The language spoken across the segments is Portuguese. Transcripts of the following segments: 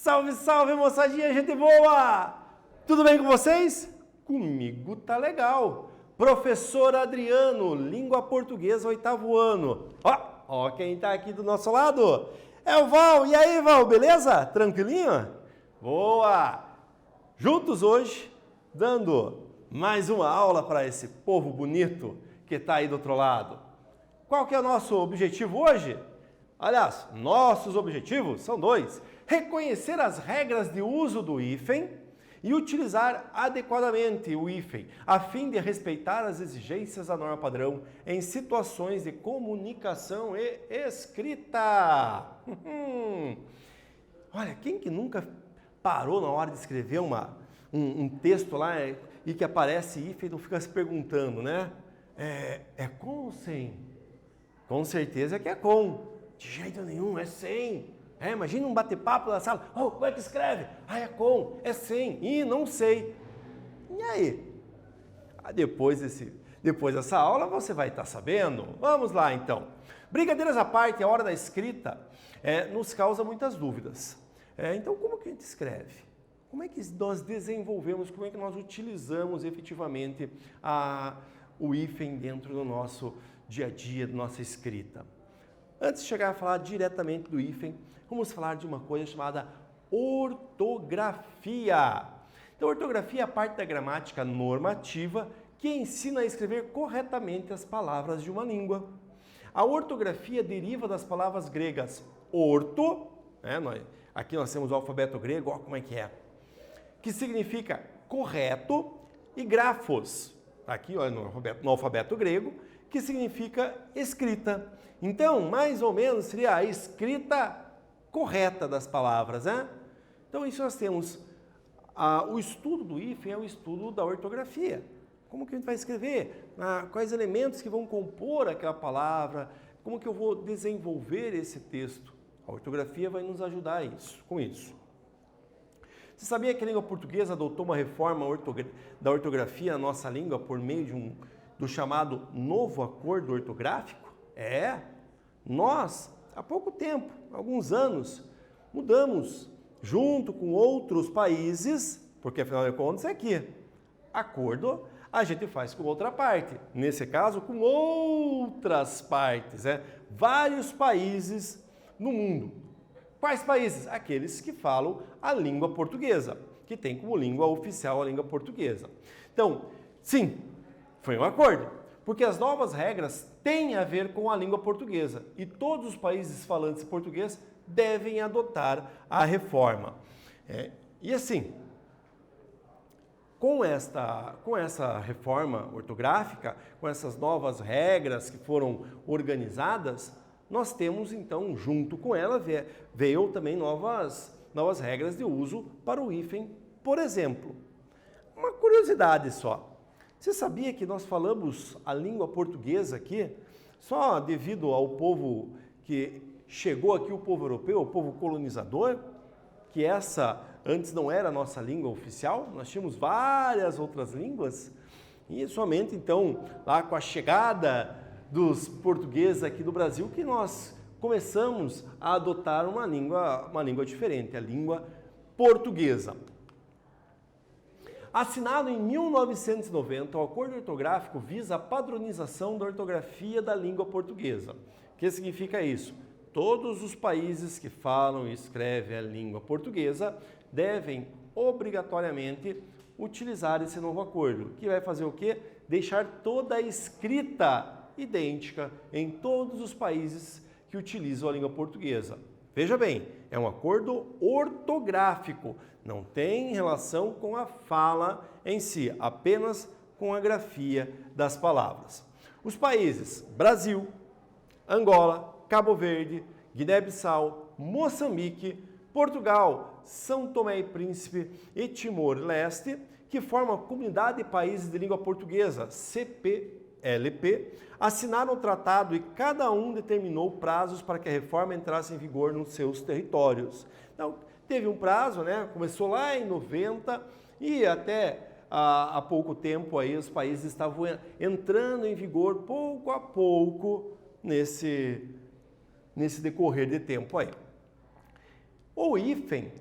Salve, salve, moçadinha, gente boa! Tudo bem com vocês? Comigo tá legal. Professor Adriano, língua portuguesa, 8º ano. Ó quem tá aqui do nosso lado. É o Val. E aí, Val, beleza? Tranquilinho? Boa! Juntos hoje, dando mais uma aula para esse povo bonito que tá aí do outro lado. Qual que é o nosso objetivo hoje? Aliás, nossos objetivos são dois. Reconhecer as regras de uso do hífen e utilizar adequadamente o hífen, a fim de respeitar as exigências da norma padrão em situações de comunicação e escrita. Olha, quem que nunca parou na hora de escrever um texto lá e que aparece hífen e não fica se perguntando, né? É com ou sem? Com certeza que é com. De jeito nenhum, é sem. Imagina um bate-papo na sala. Como é que escreve? É com, é sem. Não sei. E aí? Depois dessa aula você vai estar sabendo. Vamos lá então. Brincadeiras à parte, a hora da escrita nos causa muitas dúvidas. Então como que a gente escreve? Como é que nós desenvolvemos, como é que nós utilizamos efetivamente o hífen dentro do nosso dia a dia, da nossa escrita? Antes de chegar a falar diretamente do hífen, vamos falar de uma coisa chamada ortografia. Então, ortografia é a parte da gramática normativa que ensina a escrever corretamente as palavras de uma língua. A ortografia deriva das palavras gregas orto, aqui nós temos o alfabeto grego, olha como é, que significa correto, e grafos, aqui olha, no alfabeto grego, que significa escrita. Então, mais ou menos, seria a escrita correta das palavras, né? Então, isso nós temos. O estudo do hífen é o estudo da ortografia. Como que a gente vai escrever? Quais elementos que vão compor aquela palavra? Como que eu vou desenvolver esse texto? A ortografia vai nos ajudar com isso. Você sabia que a língua portuguesa adotou uma reforma da ortografia na nossa língua por meio do chamado novo acordo ortográfico? Nós, há pouco tempo, alguns anos, mudamos junto com outros países, porque afinal de contas acordo a gente faz com outra parte, nesse caso com outras partes, vários países no mundo. Quais países? Aqueles que falam a língua portuguesa, que tem como língua oficial a língua portuguesa. Então, sim, foi um acordo, porque as novas regras têm a ver com a língua portuguesa e todos os países falantes de português devem adotar a reforma. E assim, com essa reforma ortográfica, com essas novas regras que foram organizadas, nós temos então, junto com ela, veio também novas regras de uso para o hífen, por exemplo. Uma curiosidade só. Você sabia que nós falamos a língua portuguesa aqui só devido ao povo que chegou aqui, o povo europeu, o povo colonizador, que essa antes não era a nossa língua oficial, nós tínhamos várias outras línguas e somente então, lá com a chegada dos portugueses aqui do Brasil, que nós começamos a adotar uma língua diferente, a língua portuguesa. Assinado em 1990, o acordo ortográfico visa a padronização da ortografia da língua portuguesa. O que significa isso? Todos os países que falam e escrevem a língua portuguesa devem obrigatoriamente utilizar esse novo acordo, que vai fazer o quê? Deixar toda a escrita idêntica em todos os países que utilizam a língua portuguesa. Veja bem, é um acordo ortográfico, não tem relação com a fala em si, apenas com a grafia das palavras. Os países Brasil, Angola, Cabo Verde, Guiné-Bissau, Moçambique, Portugal, São Tomé e Príncipe e Timor-Leste, que formam a Comunidade de Países de Língua Portuguesa, CPLP, assinaram o tratado e cada um determinou prazos para que a reforma entrasse em vigor nos seus territórios. Então, teve um prazo, começou lá em 90 e até há pouco tempo aí os países estavam entrando em vigor pouco a pouco nesse decorrer de tempo aí. O hífen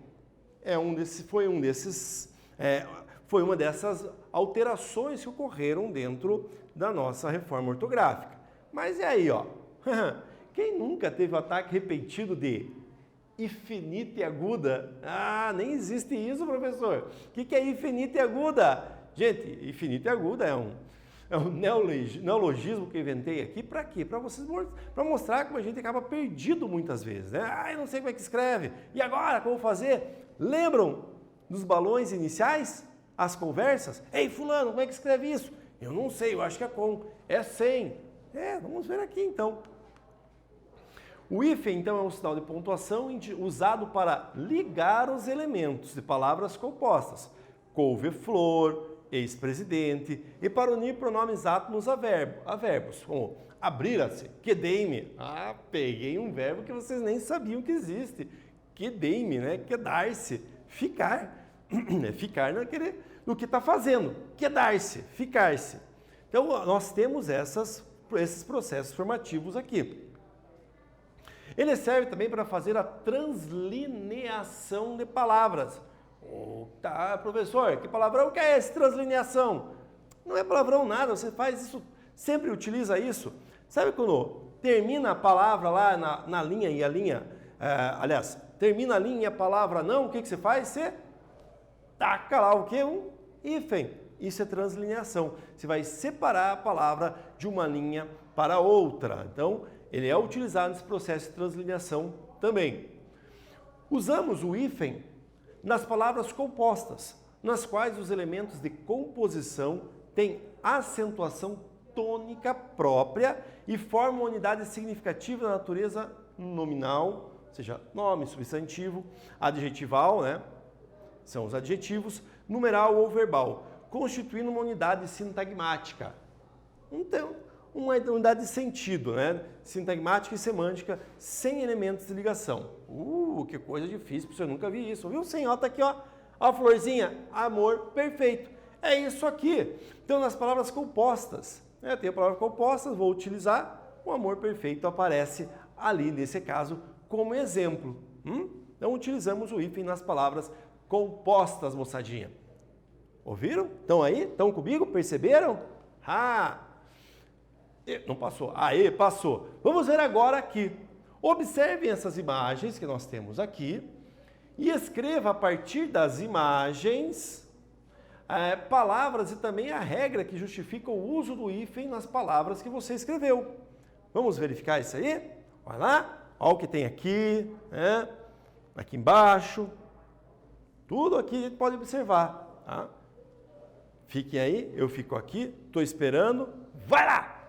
foi uma dessas alterações que ocorreram dentro da nossa reforma ortográfica. Mas e aí, ó? Quem nunca teve o ataque repetido de hifinita e aguda? Ah, nem existe isso, professor. O que é hifinita e aguda? Gente, hifinita e aguda é um neologismo que eu inventei aqui. Para quê? Para mostrar como a gente acaba perdido muitas vezes, né? Ah, eu não sei como é que escreve. E agora, como fazer? Lembram dos balões iniciais? As conversas? Ei, fulano, como é que escreve isso? Eu não sei, eu acho que é com. É sem. Vamos ver aqui então. O hífen, então, é um sinal de pontuação usado para ligar os elementos de palavras compostas. Couve-flor, ex-presidente, e para unir pronomes átomos a verbos, como abrir-se, quedei-me. Ah, peguei um verbo que vocês nem sabiam que existe. Quedei-me, né? Quedar-se, ficar. Ficar no que está fazendo. Quedar-se, ficar-se. Então, nós temos esses processos formativos aqui. Ele serve também para fazer a translineação de palavras. Tá, professor, que palavrão que é esse, translineação? Não é palavrão nada, você faz isso, sempre utiliza isso. Sabe quando termina a palavra lá na linha e a linha, termina a linha e a palavra não, o que você faz? Você taca lá o quê? Um hífen. Isso é translineação. Você vai separar a palavra de uma linha para outra. Então, ele é utilizado nesse processo de translineação também. Usamos o hífen nas palavras compostas, nas quais os elementos de composição têm acentuação tônica própria e formam uma unidade significativa da natureza nominal, ou seja, nome, substantivo, adjetival, né? São os adjetivos, numeral ou verbal, constituindo uma unidade sintagmática. Então, uma unidade de sentido, né? Sintagmática e semântica, sem elementos de ligação. Que coisa difícil, porque eu nunca vi isso. Viu, senhor? Tá aqui, ó. Ó a florzinha, amor perfeito. É isso aqui. Então, nas palavras compostas, né? Tem a palavra composta, vou utilizar, o amor perfeito aparece ali, nesse caso, como exemplo. Então, utilizamos o hífen nas palavras compostas, moçadinha. Ouviram? Estão aí? Estão comigo? Perceberam? Não passou. Aê, passou. Vamos ver agora aqui. Observem essas imagens que nós temos aqui e escreva a partir das imagens palavras e também a regra que justifica o uso do hífen nas palavras que você escreveu. Vamos verificar isso aí? Olha lá. Olha o que tem aqui, né? Aqui embaixo. Tudo aqui a gente pode observar. Tá? Fiquem aí, eu fico aqui, estou esperando. Vai lá!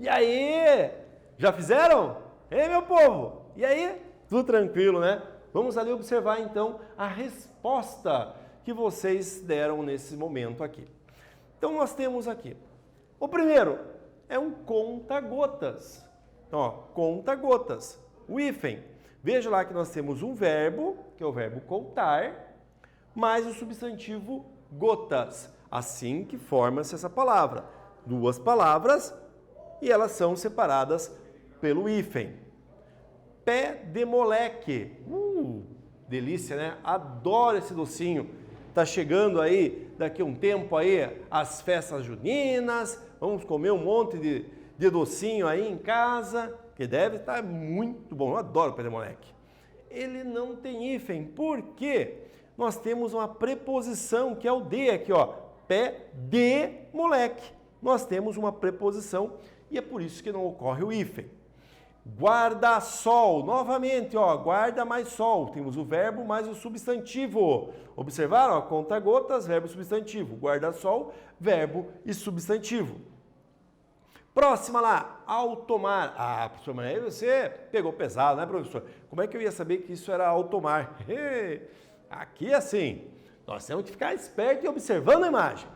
E aí? Já fizeram? Ei, meu povo? E aí? Tudo tranquilo, né? Vamos ali observar então a resposta que vocês deram nesse momento aqui. Então nós temos aqui. O primeiro é um conta-gotas. Ó, conta-gotas. O hífen. Veja lá que nós temos um verbo, que é o verbo contar, mais o substantivo gotas. Assim que forma-se essa palavra. Duas palavras e elas são separadas pelo hífen. Pé de moleque. Delícia, né? Adoro esse docinho. Tá chegando aí, daqui a um tempo aí, as festas juninas. Vamos comer um monte de docinho aí em casa, que deve estar muito bom. Eu adoro pé de moleque. Ele não tem hífen, por quê? Nós temos uma preposição, que é o de aqui, ó. Pé de moleque. Nós temos uma preposição e é por isso que não ocorre o hífen. Guarda-sol, novamente, ó, guarda mais sol. Temos o verbo mais o substantivo. Observaram? Conta-gotas, verbo e substantivo. Guarda-sol, verbo e substantivo. Próxima lá, automar. Ah, professor, mas aí você pegou pesado, né, professor? Como é que eu ia saber que isso era automar? Aqui assim, nós temos que ficar esperto e observando a imagem.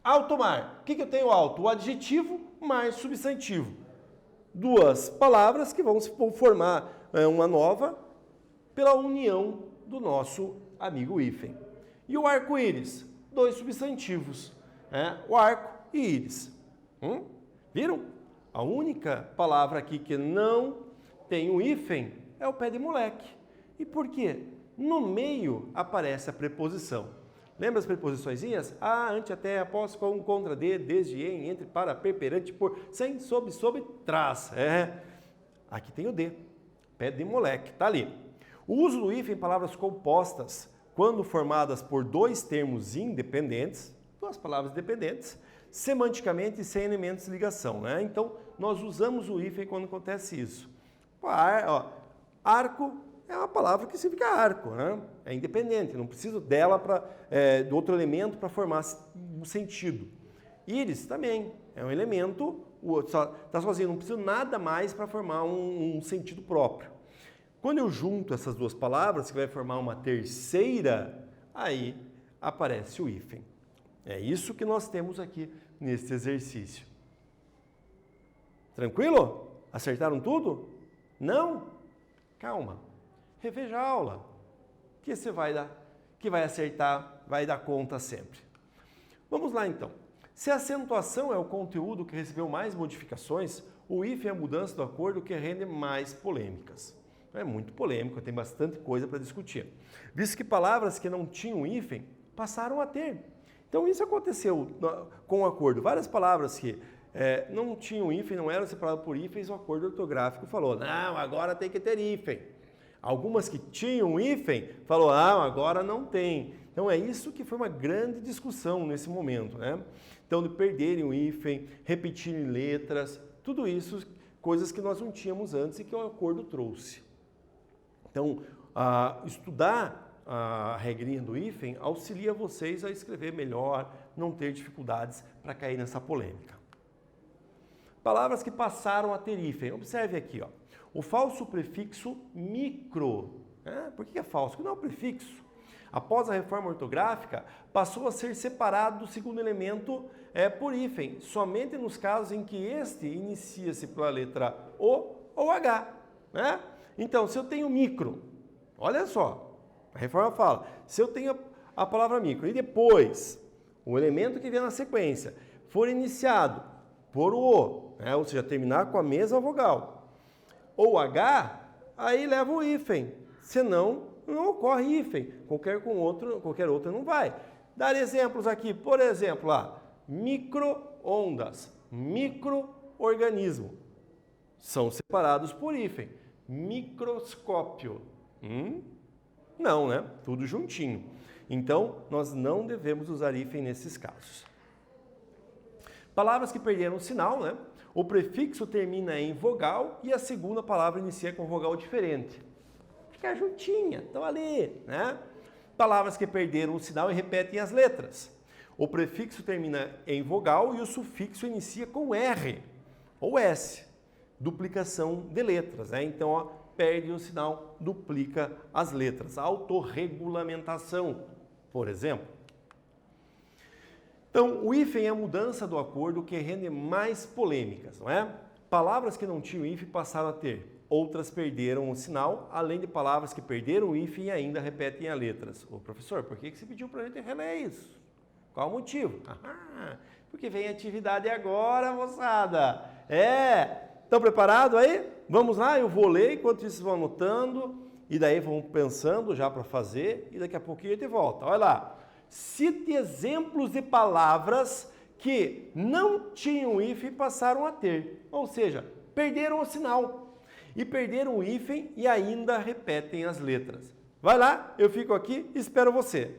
Automar. O que eu tenho auto? O adjetivo mais substantivo. Duas palavras que vão formar uma nova pela união do nosso amigo hífen. E o arco-íris? Dois substantivos. O arco e íris. Viram? A única palavra aqui que não tem o hífen é o pé de moleque. E por quê? No meio aparece a preposição. Lembra as preposiçõezinhas? Ante, até, após, com, contra, de, desde, em, entre, para, perante, por, sem, sob, trás. Aqui tem o de. Pé de moleque. Tá ali. O uso do hífen em palavras compostas, quando formadas por dois termos independentes, duas palavras dependentes, semanticamente sem elementos de ligação, né? Então, nós usamos o hífen quando acontece isso. Arco é uma palavra que significa arco, né? É independente, não preciso dela de outro elemento para formar um sentido. Íris também é um elemento, está sozinho, não preciso nada mais para formar um sentido próprio. Quando eu junto essas duas palavras, que vai formar uma terceira, aí aparece o hífen. É isso que nós temos aqui nesse exercício. Tranquilo? Acertaram tudo? Não? Calma. Reveja a aula. Que você vai acertar, vai dar conta sempre. Vamos lá então. Se a acentuação é o conteúdo que recebeu mais modificações, o hífen é a mudança do acordo que rende mais polêmicas. É muito polêmico, tem bastante coisa para discutir. Visto que palavras que não tinham hífen passaram a ter. Então isso aconteceu com o acordo. Várias palavras que não tinham hífen, não eram separadas por hífens, o acordo ortográfico falou, não, agora tem que ter hífen. Algumas que tinham hífen, falou, agora não tem. Então é isso que foi uma grande discussão nesse momento, né? Então de perderem o hífen, repetirem letras, tudo isso, coisas que nós não tínhamos antes e que o acordo trouxe. Então, estudar a regrinha do hífen auxilia vocês a escrever melhor, não ter dificuldades para cair nessa polêmica. Palavras que passaram a ter hífen. Observe aqui, ó. O falso prefixo micro. Por que é falso? Porque não é um prefixo. Após a reforma ortográfica, passou a ser separado do segundo elemento por hífen, somente nos casos em que este inicia-se pela letra O ou H. Né? Então, se eu tenho micro, olha só, a reforma fala, se eu tenho a palavra micro e depois o elemento que vem na sequência for iniciado por o, ou seja, terminar com a mesma vogal, ou H, aí leva o hífen, senão não ocorre hífen, qualquer outro não vai. Dar exemplos aqui, por exemplo, micro-ondas, micro-organismo, são separados por hífen. Microscópio, não, né? Tudo juntinho. Então, nós não devemos usar hífen nesses casos. Palavras que perderam o sinal, né? O prefixo termina em vogal e a segunda palavra inicia com vogal diferente. Fica juntinha, estão ali, né? Palavras que perderam o sinal e repetem as letras. O prefixo termina em vogal e o sufixo inicia com R. Ou S, duplicação de letras, né? Então, ó, perde o sinal, duplica as letras. Autorregulamentação, por exemplo. Então, o hífen é a mudança do acordo que rende mais polêmicas, não é? Palavras que não tinham hífen passaram a ter. Outras perderam o sinal, além de palavras que perderam o hífen e ainda repetem as letras. Ô, professor, por que você pediu para a gente reler isso? Qual o motivo? Porque vem atividade agora, moçada. Estão preparados aí? Vamos lá, eu vou ler, enquanto isso vão anotando, e daí vão pensando já para fazer, e daqui a pouquinho a gente volta. Olha lá. Cite exemplos de palavras que não tinham hífen e passaram a ter. Ou seja, perderam o sinal. E perderam o hífen e ainda repetem as letras. Vai lá, eu fico aqui e espero você.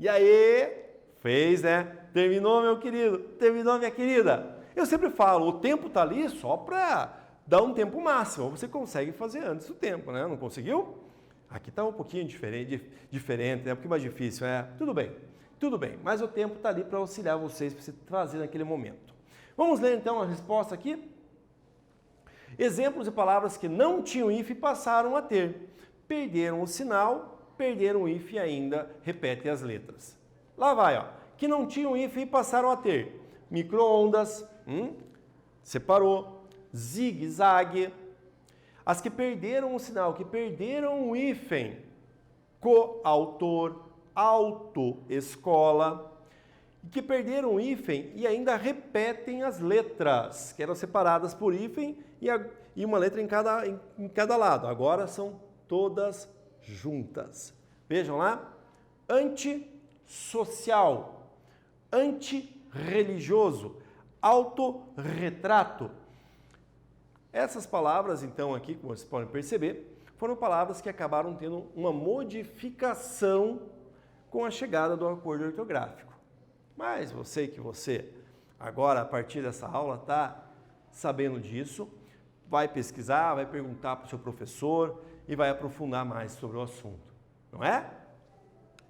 E aí? Fez, né? Terminou, meu querido? Terminou, minha querida? Eu sempre falo, o tempo está ali só para dar um tempo máximo. Você consegue fazer antes do tempo, né? Não conseguiu? Aqui está um pouquinho diferente, né? Um pouquinho mais difícil, é? Tudo bem. Mas o tempo está ali para auxiliar vocês, para você fazer naquele momento. Vamos ler então a resposta aqui? Exemplos de palavras que não tinham hífen e passaram a ter. Perderam o sinal, perderam o hífen e ainda repetem as letras. Lá vai, ó. Que não tinham hífen e passaram a ter. Micro-ondas, separou, zigue-zague. As que perderam o sinal, que perderam o hífen, coautor, autoescola, que perderam o hífen e ainda repetem as letras, que eram separadas por hífen e uma letra em cada lado. Agora são todas juntas. Vejam lá. Antissocial, antirreligioso, autorretrato. Essas palavras, então, aqui, como vocês podem perceber, foram palavras que acabaram tendo uma modificação com a chegada do acordo ortográfico. Mas eu sei que você, agora, a partir dessa aula, está sabendo disso, vai pesquisar, vai perguntar para o seu professor e vai aprofundar mais sobre o assunto, não é?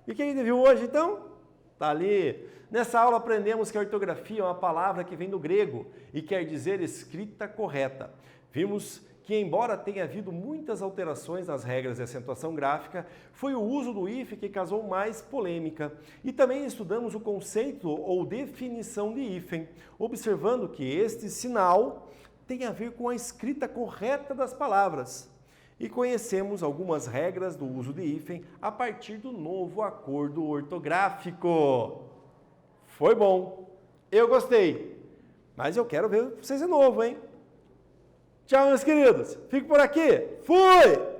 E o que a gente viu hoje, então? Está ali. Nessa aula aprendemos que a ortografia é uma palavra que vem do grego e quer dizer escrita correta. Vimos que, embora tenha havido muitas alterações nas regras de acentuação gráfica, foi o uso do hífen que causou mais polêmica. E também estudamos o conceito ou definição de hífen, observando que este sinal tem a ver com a escrita correta das palavras. E conhecemos algumas regras do uso de hífen a partir do novo acordo ortográfico. Foi bom, eu gostei, mas eu quero ver vocês de novo, hein? Tchau, meus queridos, fico por aqui, fui!